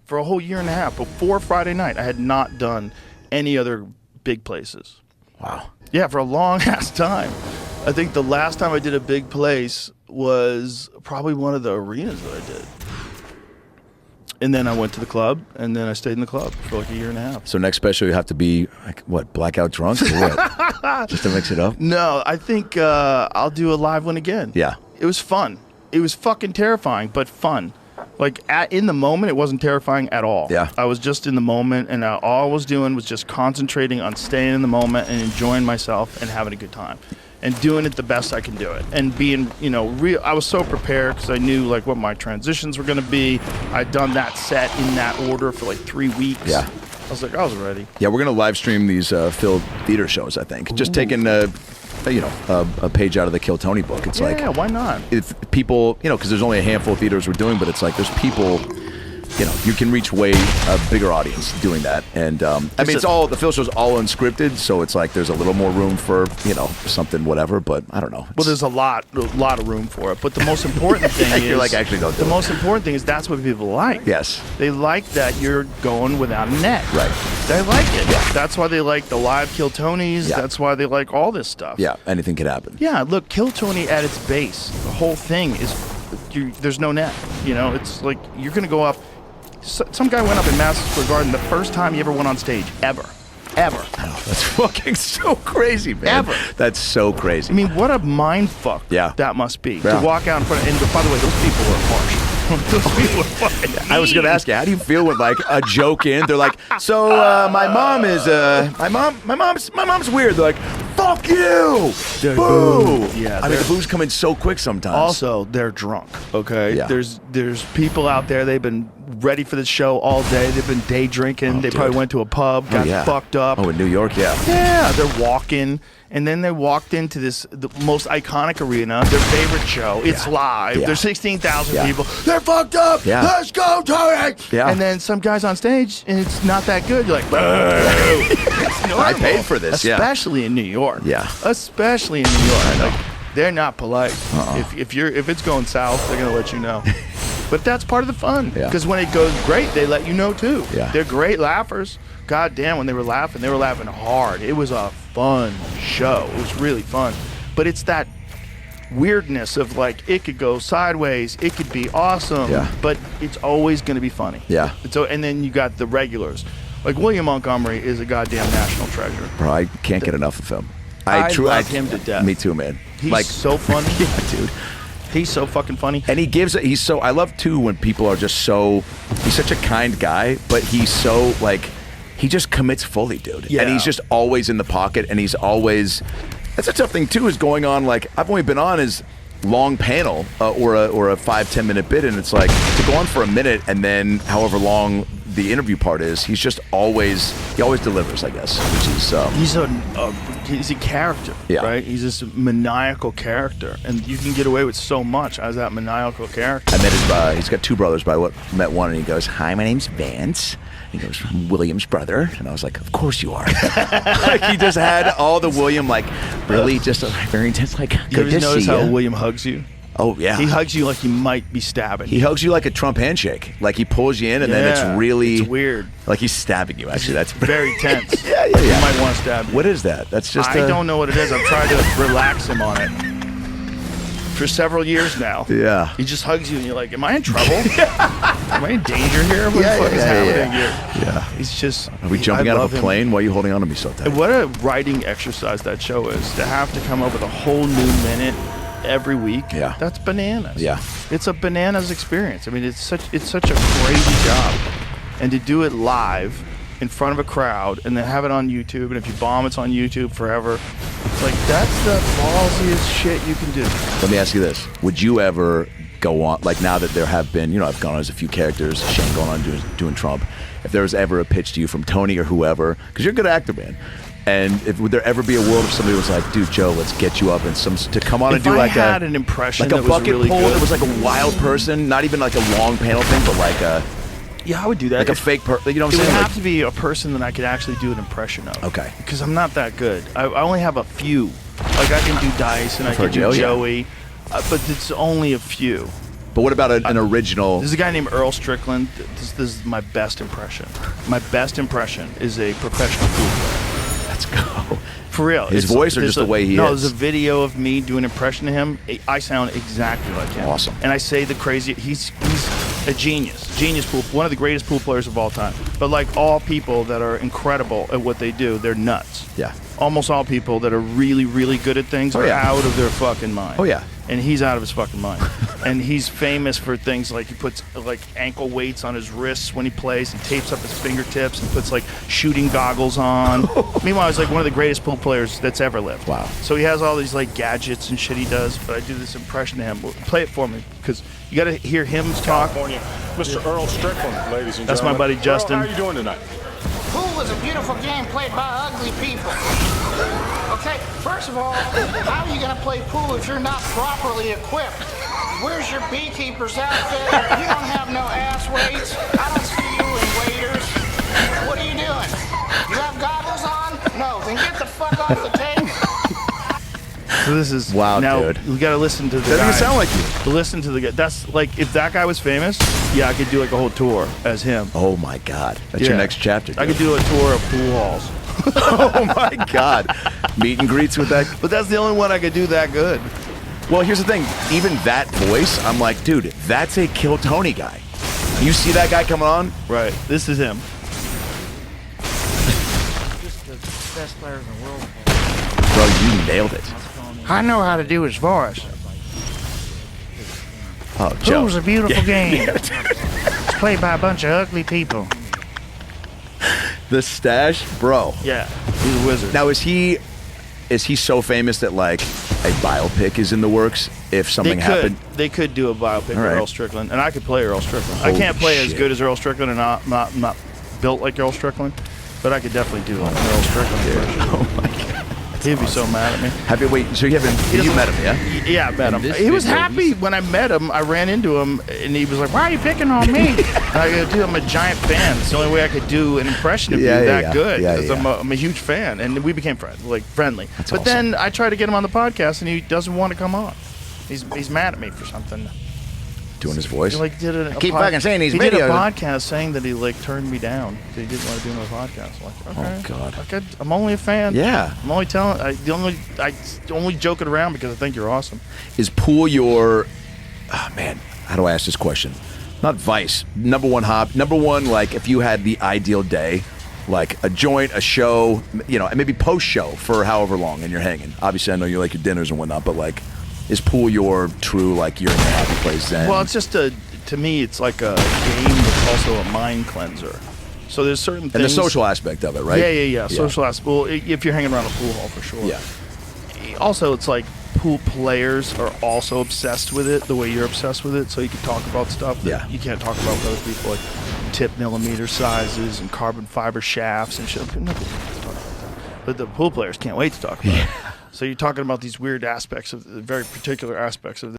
for a whole year and a half. Before Friday night, I had not done any other big places. Wow. Yeah, for a long ass time. I think the last time I did a big place was probably one of the arenas that I did. And then I went to the club, and then I stayed in the club for like a year and a half. So next special, you have to be, like, what, blackout drunk or what? Just to mix it up? No, I think I'll do a live one again. Yeah. It was fun. It was fucking terrifying, but fun. Like, in the moment, it wasn't terrifying at all. Yeah. I was just in the moment, and all I was doing was just concentrating on staying in the moment and enjoying myself and having a good time. And doing it the best I can do it, and being, you know, real. I was so prepared because I knew like what my transitions were going to be. I'd done that set in that order for like 3 weeks. Yeah, I was like, I was ready. Yeah, we're going to live stream these Phil theater shows. I think just taking a page out of the Kill Tony book. It's like, yeah, why not? If people, you know, because there's only a handful of theaters we're doing, but it's like there's people. You know, you can reach way a bigger audience doing that, and I mean, it's all the Phil show's all unscripted, so it's like there's a little more room for, you know, something whatever. But I don't know. Well, there's a lot of room for it. But the most important thing is you're like, actually don't do the most important thing is that's what people like. Yes, they like that you're going without a net. Right. They like it. Yeah. That's why they like the live Kill Tonys. Yeah. That's why they like all this stuff. Yeah, anything could happen. Yeah, look, Kill Tony at its base, the whole thing is there's no net. You know, it's like you're gonna go up. Some guy went up in Madison Square Garden the first time he ever went on stage, ever. I know, that's fucking so crazy, man. Ever. That's so crazy. I mean, what a mind fuck that must be. Yeah. To walk out in front of, and by the way, those people were harsh. Those people were fucking I was going to ask you, how do you feel when like a joke in? They're like, so my mom is my mom's weird. They're like, fuck you, boo. Yeah, I mean, the boos come in so quick sometimes. Also, they're drunk. Okay, yeah. There's people out there. They've been ready for the show all day. They've been day drinking. They probably went to a pub, got fucked up. Oh, in New York, yeah. Yeah, they're walking. And then they walked into the most iconic arena, their favorite show. It's live. There's 16,000 people. They're fucked up. Yeah. Let's go, Tony. Yeah. And then some guy's on stage, and it's not that good. You're like, boo. I paid for this. Especially in New York. Yeah. Especially in New York. Like, they're not polite. If it's going south, they're gonna let you know. But that's part of the fun. Because when it goes great, they let you know too. Yeah. They're great laughers. God damn, when they were laughing hard. It was a fun show. It was really fun. But it's that weirdness of like, it could go sideways, it could be awesome, but it's always going to be funny. Yeah. So, and then you got the regulars. Like William Montgomery is a goddamn national treasure. Bro, I can't get enough of him. I love him to death. Me too, man. He's like, so funny. Yeah, dude. He's so fucking funny. And he's so, I love too when people are just so, he's such a kind guy, but he's so like, he just commits fully, dude. Yeah. And he's just always in the pocket, and he's always, that's a tough thing too, is going on, like, I've only been on his long panel or a 5-10 minute bit, and it's like, to go on for a minute and then however long the interview part is, he always delivers, I guess, which is he's a character, yeah. right? He's this maniacal character, and you can get away with so much as that maniacal character. I met he's got two brothers, met one, and he goes, hi, my name's Vance. He goes, I'm William's brother. And I was like, of course you are. Like, he just had all the William, like, really just very intense, like, you ever notice how William hugs you? Oh, yeah. He hugs you like he might be stabbing. He hugs you like a Trump handshake. Like, he pulls you in, and then it's really... It's weird. Like, he's stabbing you, actually. That's very tense. Yeah. He might want to stab you. What is that? That's just I don't know what it is. I've tried to relax him on it for several years now. Yeah. He just hugs you, and you're like, am I in trouble? Am I in danger here? What the fuck is happening here? Yeah. He's just... Are we jumping out of a plane? Why are you holding on to me so tight? What a writing exercise that show is. To have to come up with a whole new minute every week. Yeah. That's bananas. Yeah. It's a bananas experience. I mean, it's such a crazy job. And to do it live in front of a crowd and then have it on YouTube, and if you bomb, it's on YouTube forever. It's like, that's the ballsiest shit you can do. Let me ask you this. Would you ever go on, like, now that there have been, I've gone on as a few characters, Shane going on doing Trump, if there was ever a pitch to you from Tony or whoever, because you're a good actor, man, and would there ever be a world if somebody was like, dude, Joe, let's get you up and to come on and do like an impression, like a bucket really pull good. that was like a wild person, not even like a long panel thing, but like a... Yeah, I would do that. Like a fake person, you know what I'm saying? It would like, have to be a person that I could actually do an impression of. Okay. Because I'm not that good. I only have a few. Like, I can do Dice and I can do Joey, but it's only a few. But what about an original? There's a guy named Earl Strickland. This is my best impression. My best impression is a professional pool player. Let's go. For real. His voice or just the way he is? No, there's a video of me doing an impression of him. I sound exactly like him. Awesome. And I say the crazy. He's a genius. Genius pool. One of the greatest pool players of all time. But like all people that are incredible at what they do, they're nuts. Yeah. Almost all people that are really, really good at things are out of their fucking mind. Oh, yeah. And he's out of his fucking mind. And he's famous for things like he puts like ankle weights on his wrists when he plays. He tapes up his fingertips and puts like shooting goggles on. Meanwhile, he's like one of the greatest pool players that's ever lived. Wow. So he has all these like gadgets and shit he does. But I do this impression of him. Play it for me because you got to hear him talk. California, Mr. Earl Strickland, ladies and gentlemen. That's my buddy Justin. Earl, how are you doing tonight? Pool is a beautiful game played by ugly people. Okay, first of all, how are you going to play pool if you're not properly equipped? Where's your beekeeper's outfit? You don't have no ass weights. I don't see you in waders. What are you doing? You have goggles on? No, then get the fuck off the table. So this is wow, now, dude. We got to listen to the Doesn't guy. even sound like you. Listen to the guy. That's like if that guy was famous, yeah, I could do like a whole tour as him. Oh my God, that's your next chapter. Dude. I could do a tour of pool halls. Oh my God, meet and greets with that. But that's the only one I could do that good. Well, here's the thing. Even that voice, I'm like, dude, that's a Kill Tony guy. You see that guy coming on? Right. This is him. Just the best player in the world. Bro, you nailed it. I know how to do his voice. Oh, Joe. Pool's a beautiful game. It's played by a bunch of ugly people. The stash, bro. Yeah. He's a wizard. Now, is he so famous that like a biopic is in the works if something happened? They could do a biopic of right. Earl Strickland, and I could play Earl Strickland. I Holy can't play as shit. good as Earl Strickland, and not built like Earl Strickland, but I could definitely do an Earl Strickland version. Oh my God. He'd be so mad at me. Wait, so you met him, yeah? Yeah, I met him. He was happy when I met him. I ran into him, and he was like, "Why are you picking on me?" And I go, "Dude, I'm a giant fan. It's the only way I could do an impression of you that good. Because I'm a huge fan." And we became friends, like friendly. That's but awesome. then I tried to get him on the podcast, and he doesn't want to come on. He's mad at me for something. Doing his voice? He like did a keep fucking saying these he did a videos. podcast saying that he like turned me down. That he didn't want to do another podcast. I'm like, okay. Oh, God. Okay, I'm only a fan. Yeah. I'm only telling. I only joke it around because I think you're awesome. Is pool your, oh man, how do I ask this question? Not vice. Number one hobby. Number one, like if you had the ideal day, like a joint, a show, you know, and maybe post show for however long and you're hanging. Obviously, I know you like your dinners and whatnot, but like, is pool your true, like you're in your happy place then? Well, it's just to me, it's like a game that's also a mind cleanser. So there's certain things. And the social aspect of it, right? Yeah. Social aspect. Well, if you're hanging around a pool hall, for sure. Yeah. Also, it's like pool players are also obsessed with it the way you're obsessed with it. So you can talk about stuff that you can't talk about with other people, like tip millimeter sizes and carbon fiber shafts and shit. Nobody wants to talk about that. But the pool players can't wait to talk about it. So you're talking about these weird aspects of the very particular aspects of